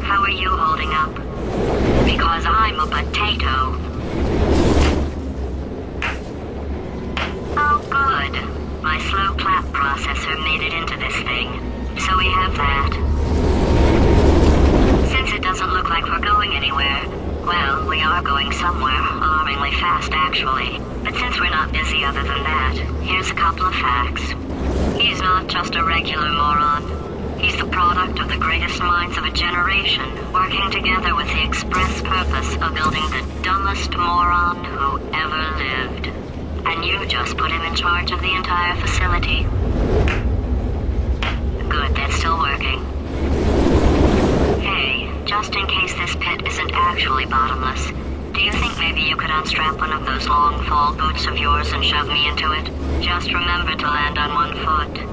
How are you holding up? Because I'm a potato. Oh, good. My slow clap processor made it into this thing. So we have that. Since it doesn't look like we're going anywhere, well, we are going somewhere, alarmingly fast actually. But since we're not busy other than that, here's a couple of facts. He's not just a regular moron. He's the product of the greatest minds of a generation, working together with the express purpose of building the dumbest moron who ever lived. And you just put him in charge of the entire facility. Good, that's still working. Hey, just in case this pit isn't actually bottomless, do you think maybe you could unstrap one of those long fall boots of yours and shove me into it? Just remember to land on one foot.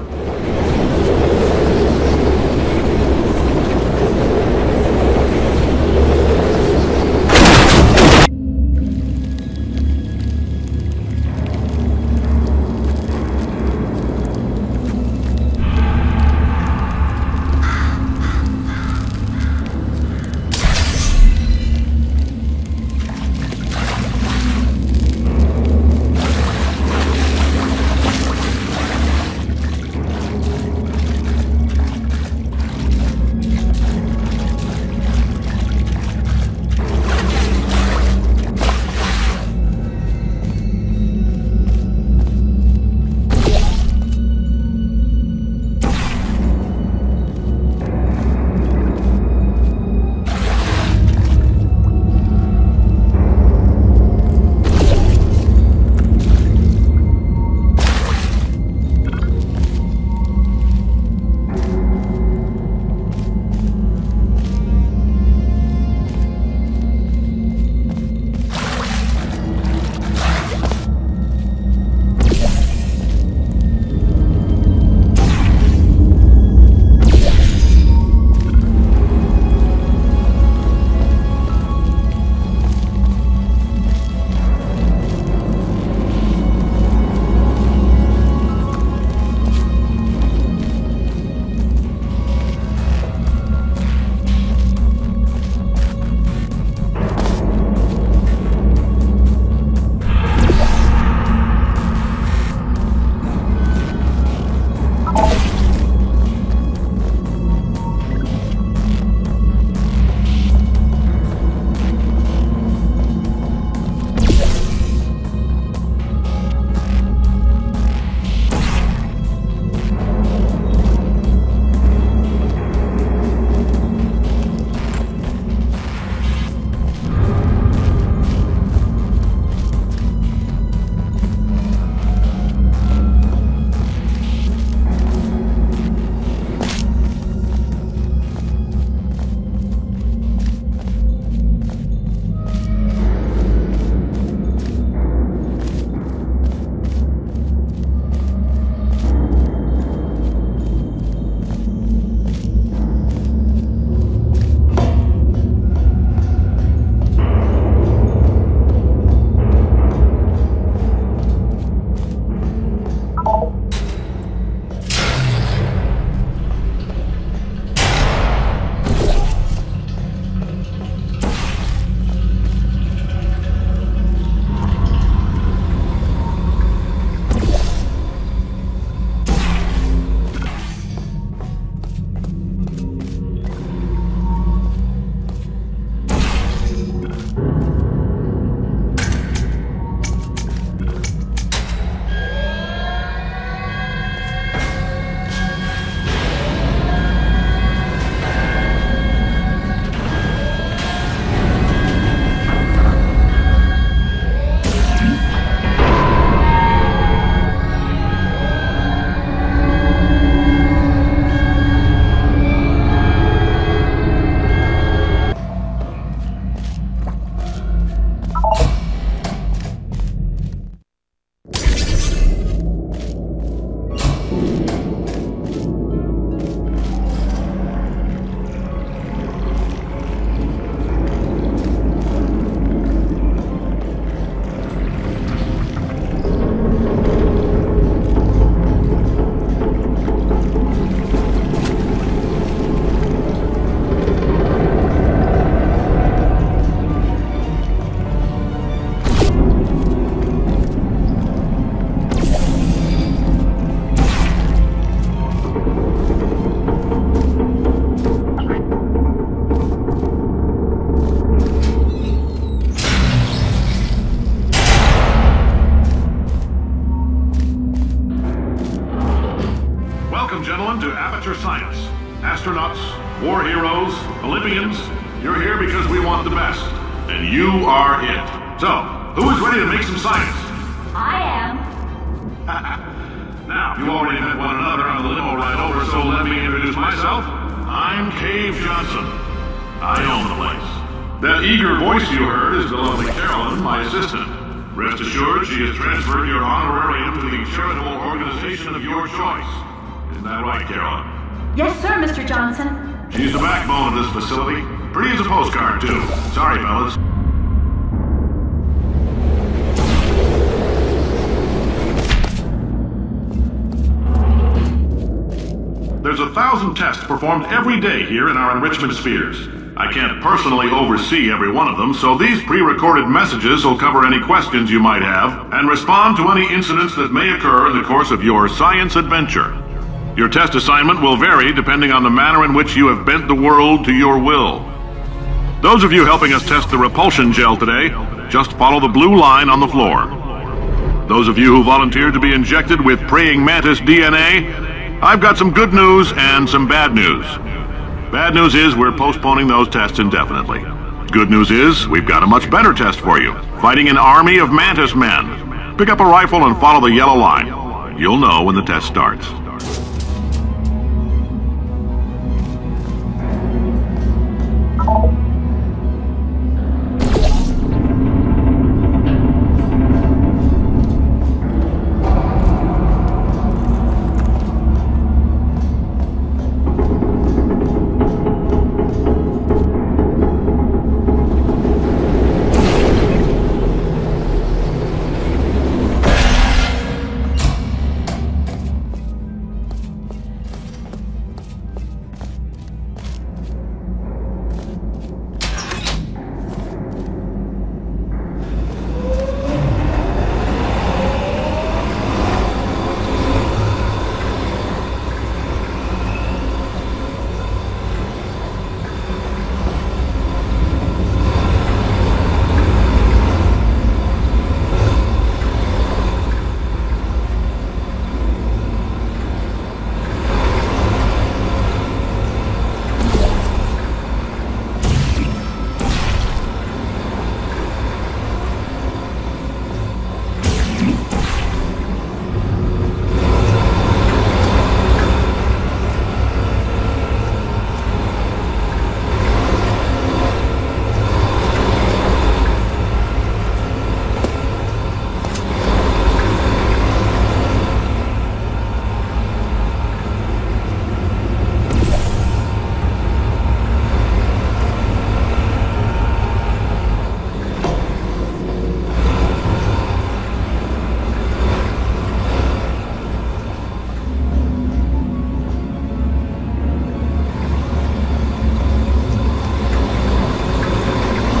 War heroes, Olympians, you're here because we want the best. And you are it. So, who is ready to make some science? I am. Now, you already met one another on the limo ride over, so let me introduce myself. I'm Cave Johnson. I own the place. That eager voice you heard is the lovely Carolyn, my assistant. Rest assured, she has transferred your honorarium to the charitable organization of your choice. Isn't that right, Carolyn? Yes, sir, Mr. Johnson. She's the backbone of this facility. Pretty as a postcard, too. Sorry, fellas. There's 1,000 tests performed every day here in our enrichment spheres. I can't personally oversee every one of them, so these pre-recorded messages will cover any questions you might have and respond to any incidents that may occur in the course of your science adventure. Your test assignment will vary depending on the manner in which you have bent the world to your will. Those of you helping us test the repulsion gel today, just follow the blue line on the floor. Those of you who volunteered to be injected with praying mantis DNA, I've got some good news and some bad news. Bad news is we're postponing those tests indefinitely. Good news is we've got a much better test for you, fighting an army of mantis men. Pick up a rifle and follow the yellow line. You'll know when the test starts.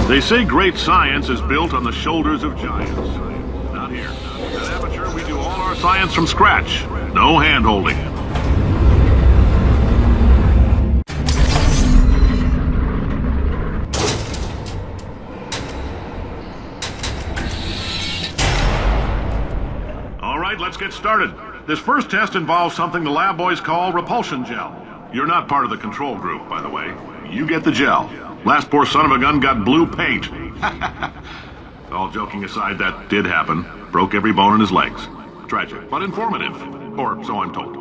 They say great science is built on the shoulders of giants. Not here. At Aperture, we do all our science from scratch. No hand-holding. All right, let's get started. This first test involves something the lab boys call repulsion gel. You're not part of the control group, by the way. You get the gel. Last poor son of a gun got blue paint. All joking aside, that did happen. Broke every bone in his legs. Tragic, but informative. Or so I'm told.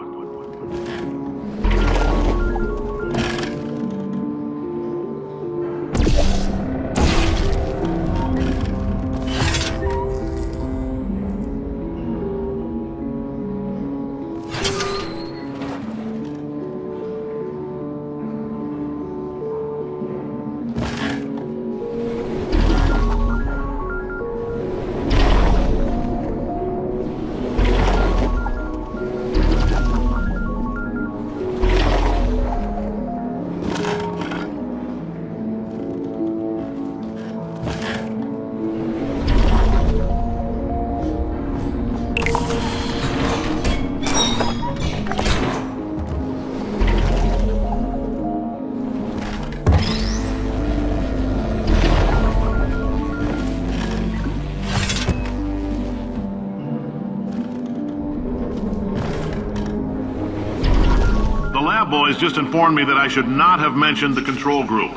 has just informed me that I should not have mentioned the control group.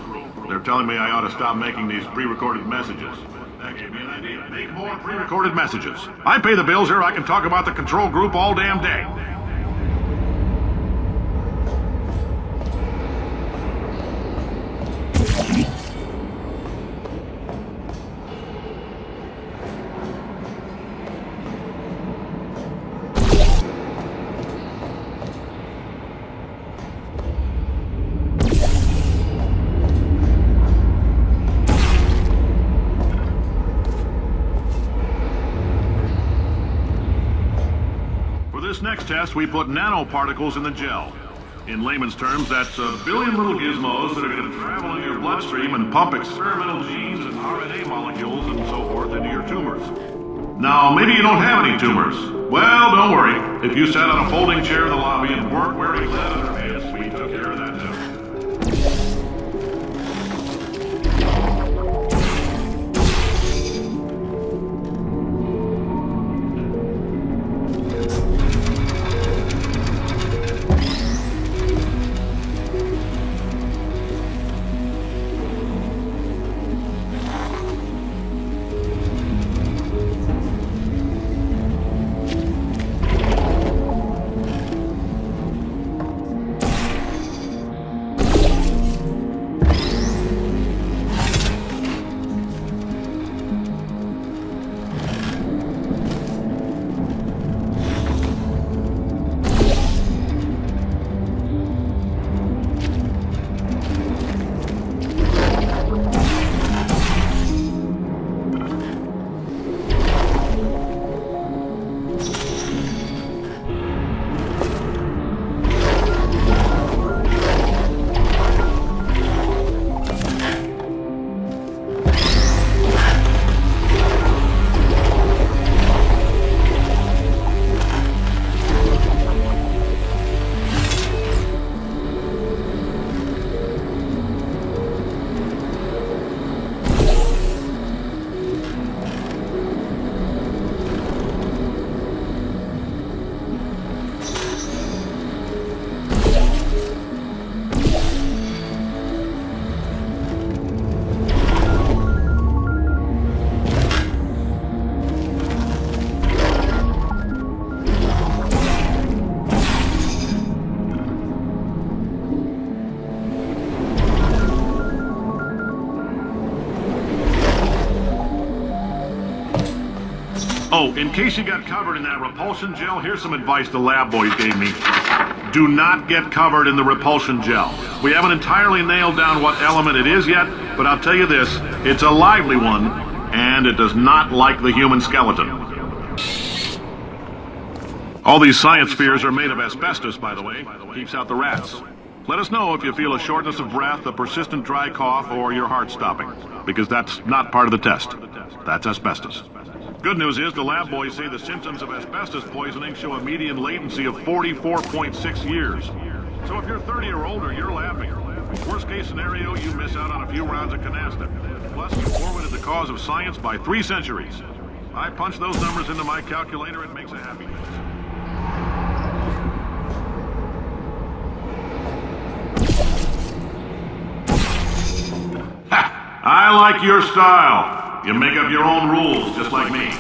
They're telling me I ought to stop making these pre-recorded messages. That gave me an idea. Make more pre-recorded messages. I pay the bills here. I can talk about the control group all damn day. This next test, we put nanoparticles in the gel. In layman's terms, that's a billion little gizmos that are going to travel into your bloodstream and pump experimental genes and RNA molecules and so forth into your tumors. Now, maybe you don't have any tumors. Well, don't worry. If you sat on a folding chair in the lobby and weren't wearing leather pants, we took care of that too. Oh, in case you got covered in that repulsion gel, here's some advice the lab boys gave me. Do not get covered in the repulsion gel. We haven't entirely nailed down what element it is yet, but I'll tell you this, it's a lively one, and it does not like the human skeleton. All these science spheres are made of asbestos, by the way. Keeps out the rats. Let us know if you feel a shortness of breath, a persistent dry cough, or your heart stopping, because that's not part of the test. That's asbestos. Good news is the lab boys say the symptoms of asbestos poisoning show a median latency of 44.6 years. So if you're 30 or older, you're laughing. Worst case scenario, you miss out on a few rounds of canasta. Plus, you forwarded the cause of science by 3 centuries. I punch those numbers into my calculator, it makes a happy face. Ha! I like your style. You make up your own rules, just like me.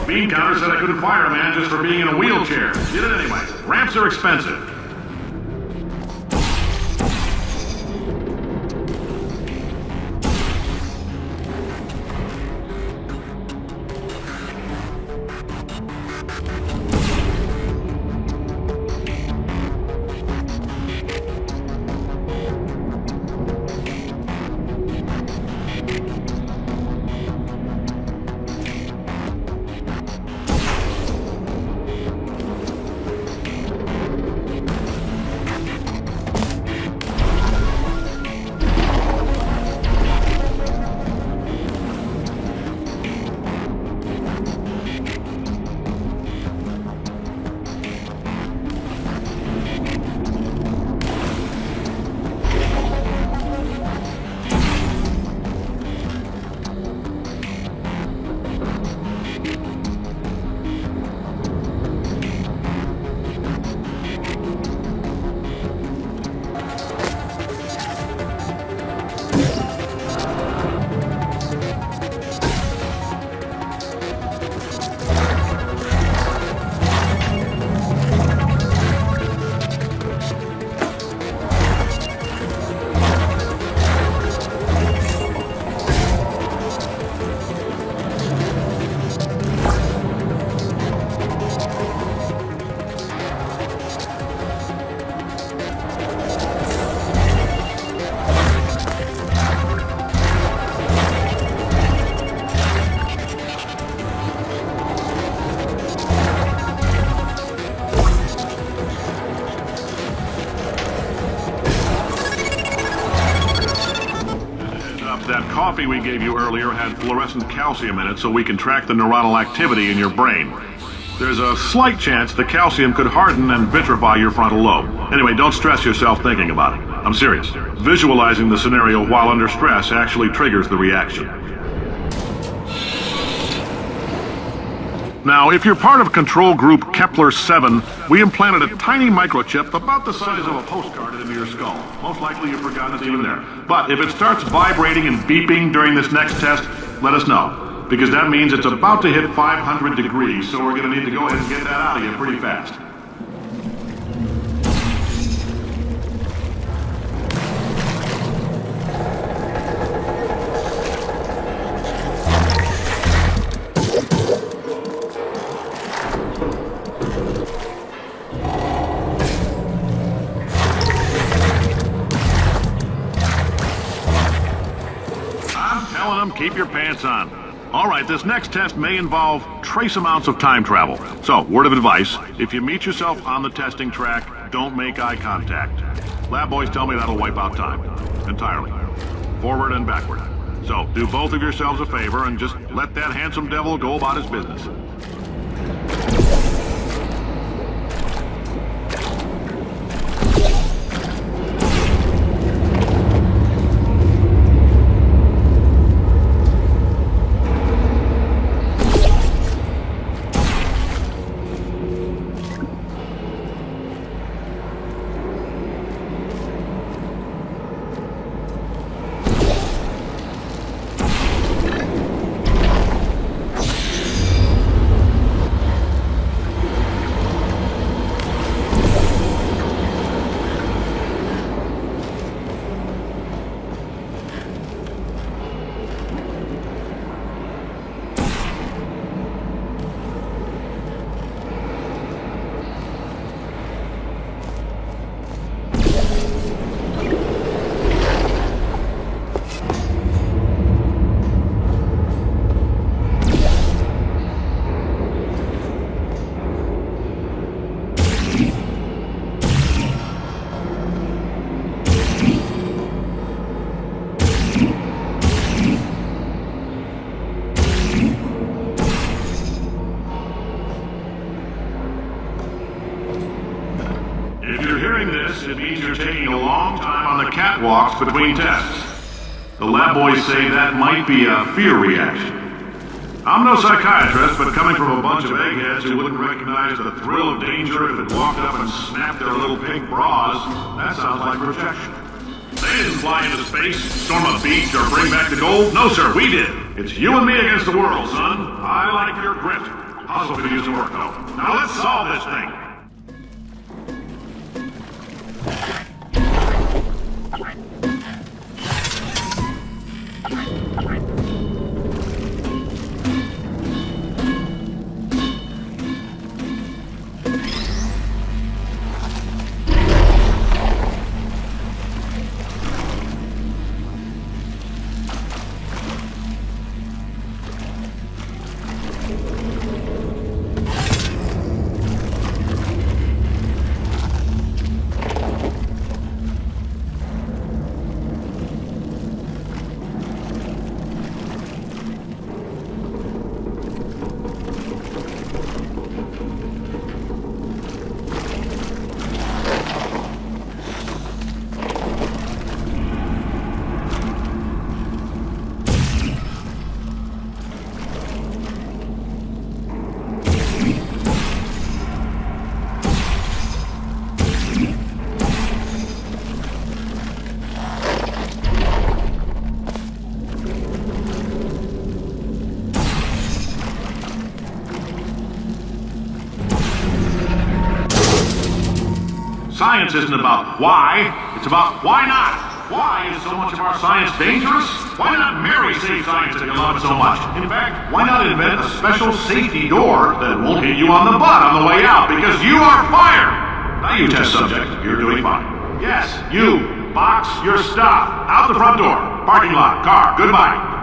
Bean Counter said I couldn't fire a man just for being in a wheelchair. Did it anyway. Ramps are expensive. That coffee we gave you earlier had fluorescent calcium in it so we can track the neuronal activity in your brain. There's a slight chance the calcium could harden and vitrify your frontal lobe. Anyway, don't stress yourself thinking about it. I'm serious. Visualizing the scenario while under stress actually triggers the reaction. Now, if you're part of Control Group Kepler-7, we implanted a tiny microchip about the size of a postcard into your skull. Most likely you've forgotten it's even there. But if it starts vibrating and beeping during this next test, let us know. Because that means it's about to hit 500 degrees, so we're going to need to go ahead and get that out of you pretty fast. Keep your pants on. All right, this next test may involve trace amounts of time travel. So, word of advice, if you meet yourself on the testing track, don't make eye contact. Lab boys tell me that'll wipe out time. Entirely. Forward and backward. So, do both of yourselves a favor and just let that handsome devil go about his business. It means you're taking a long time on the catwalks between tests. The lab boys say that might be a fear reaction. I'm no psychiatrist, but coming from a bunch of eggheads who wouldn't recognize the thrill of danger if it walked up and snapped their little pink bras, that sounds like projection. They didn't fly into space, storm a beach, or bring back the gold. No, sir, we did. It's you and me against the world, son. I like your grit. Hustle could use some work, though. Now let's solve this thing. Science isn't about why, it's about why not. Why is so much of our science dangerous? Why not Mary save science if you love it so much? In fact, why not invent a special safety door that won't hit you on the butt on the way out because you are fired? Now you test subject, you're doing fine. Yes, you, box your stuff, out the front door, parking lot, car, goodbye.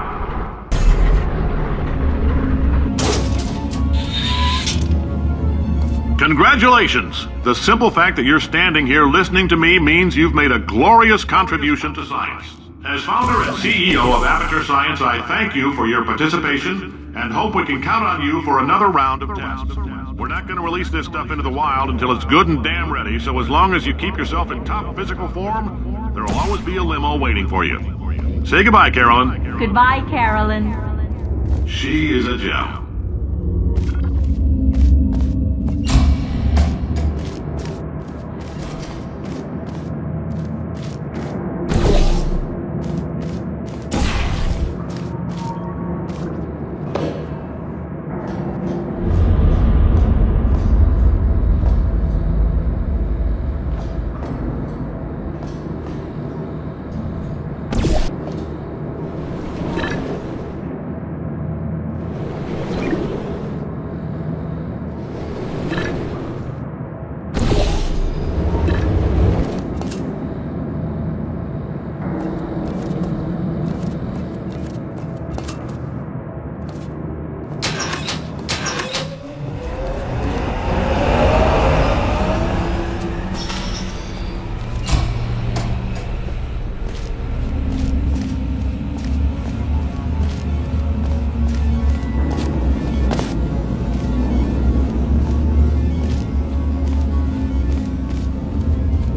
Congratulations! The simple fact that you're standing here listening to me means you've made a glorious contribution to science. As founder and CEO of Aperture Science, I thank you for your participation and hope we can count on you for another round of tests. We're not going to release this stuff into the wild until it's good and damn ready, so as long as you keep yourself in top physical form, there will always be a limo waiting for you. Say goodbye, Carolyn. Goodbye, Carolyn. She is a gem.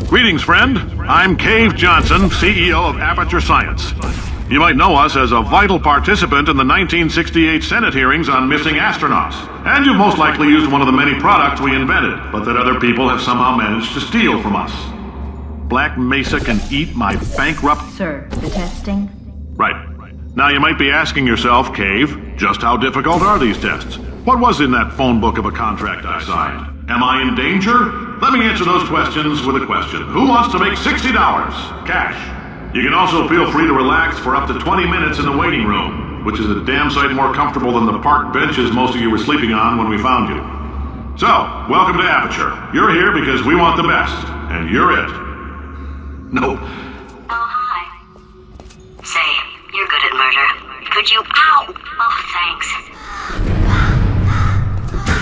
Greetings, friend. I'm Cave Johnson, CEO of Aperture Science. You might know us as a vital participant in the 1968 Senate hearings on missing astronauts. And you've most likely used one of the many products we invented, but that other people have somehow managed to steal from us. Black Mesa can eat my bankrupt... Sir, the testing? Right. Now you might be asking yourself, Cave, just how difficult are these tests? What was in that phone book of a contract I signed? Am I in danger? Let me answer those questions with a question. Who wants to make $60? Cash. You can also feel free to relax for up to 20 minutes in the waiting room, which is a damn sight more comfortable than the park benches most of you were sleeping on when we found you. So, welcome to Aperture. You're here because we want the best, and you're it. No. Oh, hi. Say, you're good at murder. Could you... Ow! Oh, thanks.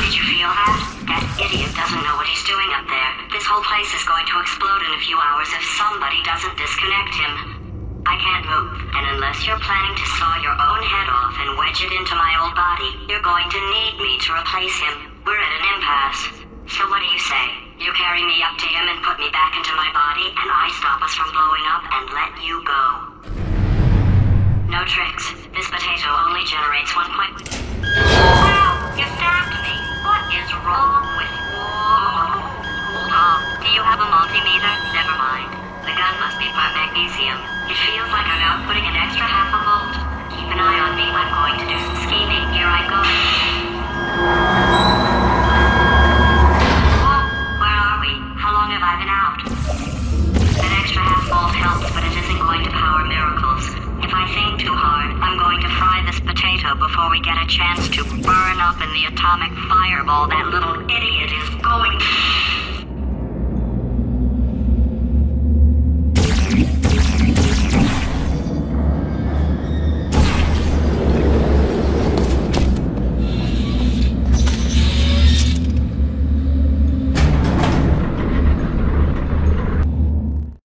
Did you feel that? That idiot doesn't know what he's doing up there. This whole place is going to explode in a few hours if somebody doesn't disconnect him. I can't move, and unless you're planning to saw your own head off and wedge it into my old body, you're going to need me to replace him. We're at an impasse. So what do you say? You carry me up to him and put me back into my body, and I stop us from blowing up and let you go. No tricks. This potato only generates 1 point... Wow! You stabbed me! What is wrong with you? Hold on. Do you have a multimeter? Never mind. The gun must be part magnesium. It feels like I'm outputting an extra half a volt. Keep an eye on me. I'm going to do some scheming. Here I go. Whoa! Where are we? How long have I been out? That extra half volt helps, but it isn't going to power miracles. If I think too hard, I'm going to fry this potato before we get a chance to burn up in the atomic fireball that little idiot